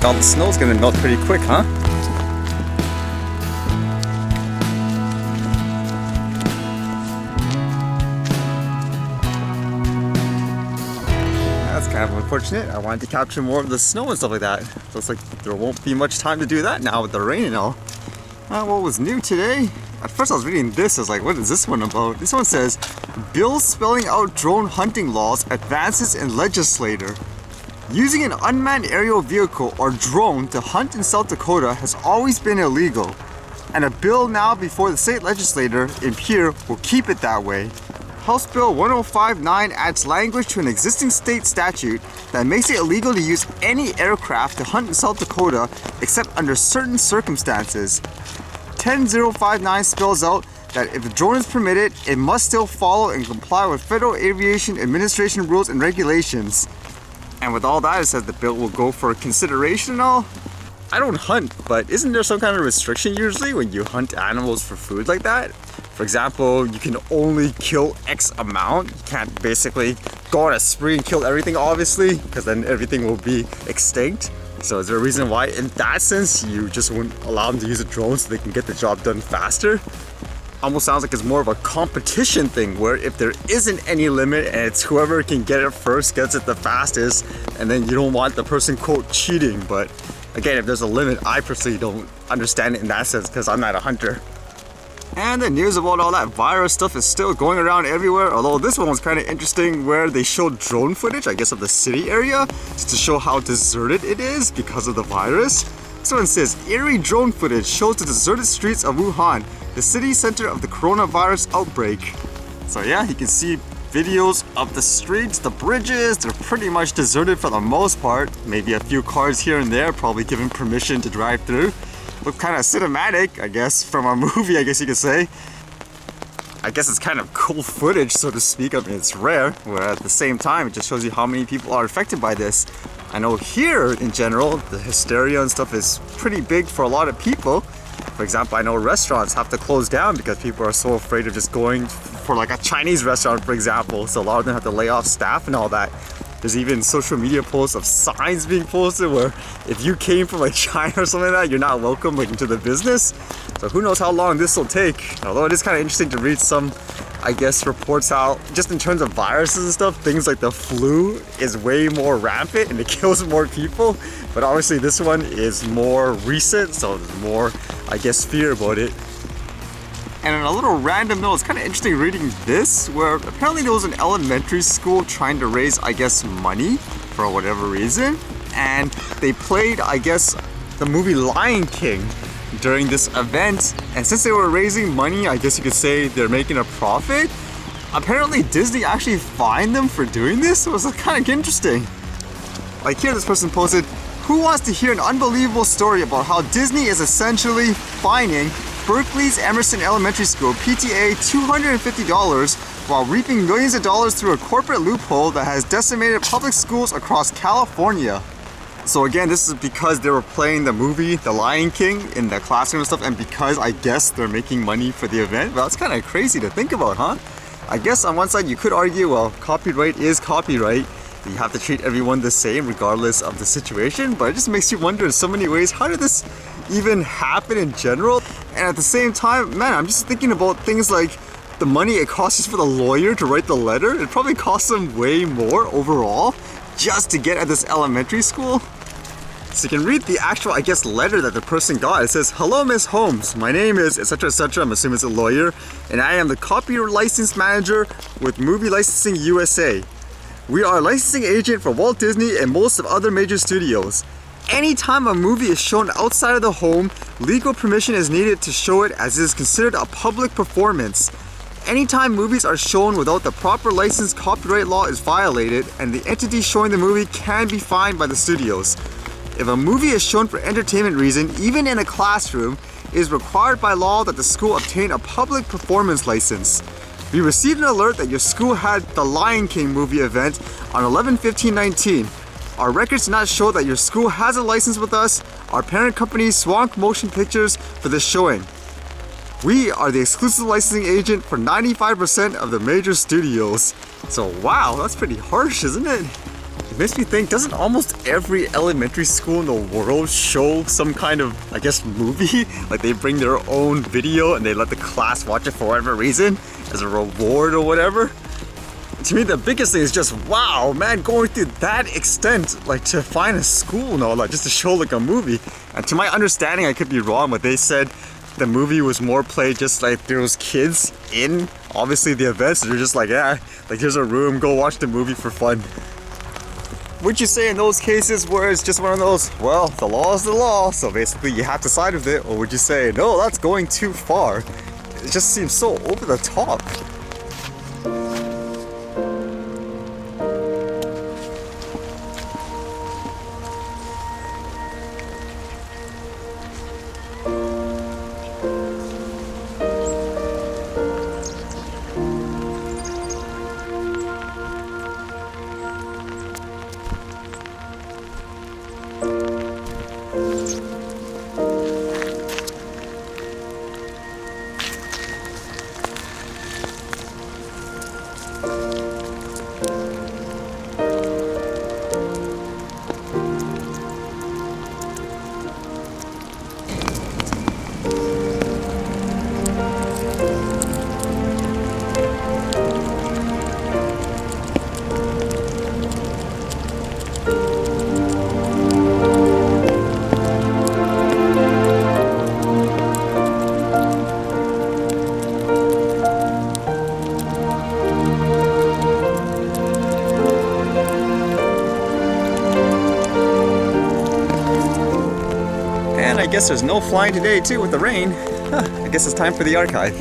All the snow's gonna melt pretty quick, huh? That's kind of unfortunate. I wanted to capture more of the snow and stuff like that. Looks like there won't be much time to do that now with the rain and all. What was new today? At first I was reading this, I was like, what is this one about? This one says, Bill spelling out drone hunting laws advances in legislator. Using an unmanned aerial vehicle or drone to hunt in South Dakota has always been illegal, and a bill now before the state legislature in Pierre will keep it that way. House Bill 1059 adds language to an existing state statute that makes it illegal to use any aircraft to hunt in South Dakota except under certain circumstances. 10059 spells out that if a drone is permitted, it must still follow and comply with Federal Aviation Administration rules and regulations. And with all that, it says the bill will go for consideration and all. I don't hunt, but isn't there some kind of restriction usually when you hunt animals for food like that? For example, you can only kill X amount. You can't basically go on a spree and kill everything, obviously, because then everything will be extinct. So is there a reason why, in that sense, you just wouldn't allow them to use a drone so they can get the job done faster? Almost sounds like it's more of a competition thing where if there isn't any limit and it's whoever can get it first gets it the fastest, and then you don't want the person, quote, cheating. But again, if there's a limit, I personally don't understand it in that sense because I'm not a hunter. And the news about all that virus stuff is still going around everywhere, although this one was kind of interesting where they showed drone footage, I guess, of the city area just to show how deserted it is because of the virus. This one says, eerie drone footage shows the deserted streets of Wuhan, the city center of the coronavirus outbreak. So yeah, you can see videos of the streets, the bridges, they're pretty much deserted for the most part. Maybe a few cars here and there, probably given permission to drive through. Look kind of cinematic, I guess, from a movie, I guess you could say. I guess it's kind of cool footage, so to speak. I mean, it's rare, where at the same time, it just shows you how many people are affected by this. I know here, in general, the hysteria and stuff is pretty big for a lot of people. For example, I know restaurants have to close down because people are so afraid of just going for like a Chinese restaurant, for example. So a lot of them have to lay off staff and all that. There's even social media posts of signs being posted where if you came from like China or something like that, you're not welcome like into the business. So who knows how long this will take. Although it is kind of interesting to read some, I guess, reports how just in terms of viruses and stuff, things like the flu is way more rampant and it kills more people. But obviously this one is more recent, so there's more, I guess, fear about it. And on a little random note, it's kind of interesting reading this, where apparently there was an elementary school trying to raise, I guess, money for whatever reason. And they played, I guess, the movie Lion King during this event. And since they were raising money, I guess you could say they're making a profit. Apparently Disney actually fined them for doing this, so it was kind of interesting. Like here, this person posted, who wants to hear an unbelievable story about how Disney is essentially fining Berkeley's Emerson Elementary School PTA $250 while reaping millions of dollars through a corporate loophole that has decimated public schools across California. So again, this is because they were playing the movie The Lion King in the classroom and stuff, and because I guess they're making money for the event. Well, that's kind of crazy to think about, huh? I guess on one side you could argue, well, copyright is copyright. You have to treat everyone the same regardless of the situation, but it just makes you wonder in so many ways, how did this even happen in general? And at the same time, man, I'm just thinking about things like the money it costs for the lawyer to write the letter. It probably costs them way more overall just to get at this elementary school. So you can read the actual, I guess, letter that the person got. It says, hello, Miss Holmes. My name is etc. etc. I'm assuming it's a lawyer, and I am the copyright license manager with Movie Licensing USA. We are a licensing agent for Walt Disney and most of other major studios. Anytime a movie is shown outside of the home, legal permission is needed to show it as it is considered a public performance. Anytime movies are shown without the proper license, copyright law is violated and the entity showing the movie can be fined by the studios. If a movie is shown for entertainment reason, even in a classroom, it is required by law that the school obtain a public performance license. We received an alert that your school had the Lion King movie event on 11/15/19. Our records do not show that your school has a license with us, our parent company Swank Motion Pictures, for this showing. We are the exclusive licensing agent for 95% of the major studios. So wow, that's pretty harsh, isn't it? It makes me think, doesn't almost every elementary school in the world show some kind of, I guess, movie? Like they bring their own video and they let the class watch it for whatever reason as a reward or whatever? To me, the biggest thing is just, wow, man, going through that extent, like to find a school and all that, just to show like a movie. And to my understanding, I could be wrong, but they said the movie was more played just like there was kids in, obviously, the events. So they're just like, yeah, like here's a room, go watch the movie for fun. Would you say in those cases where it's just one of those, well, the law is the law, so basically you have to side with it, or would you say, no, that's going too far? It just seems so over the top. And I guess there's no flying today too with the rain. Huh, I guess it's time for the archive.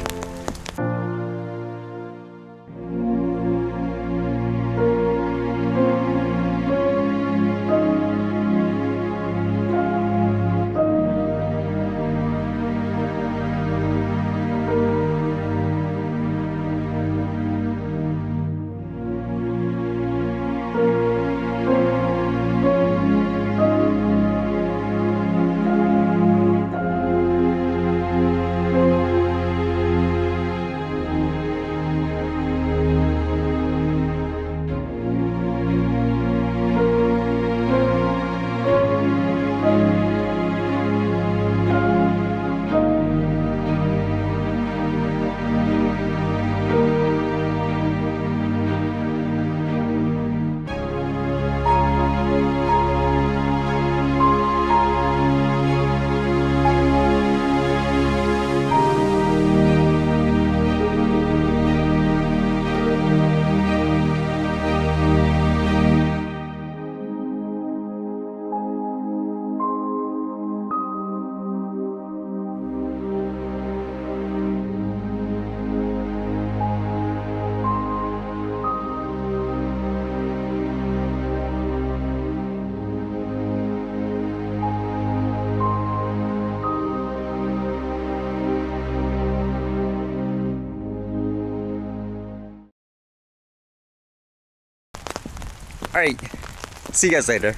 Alright, see you guys later.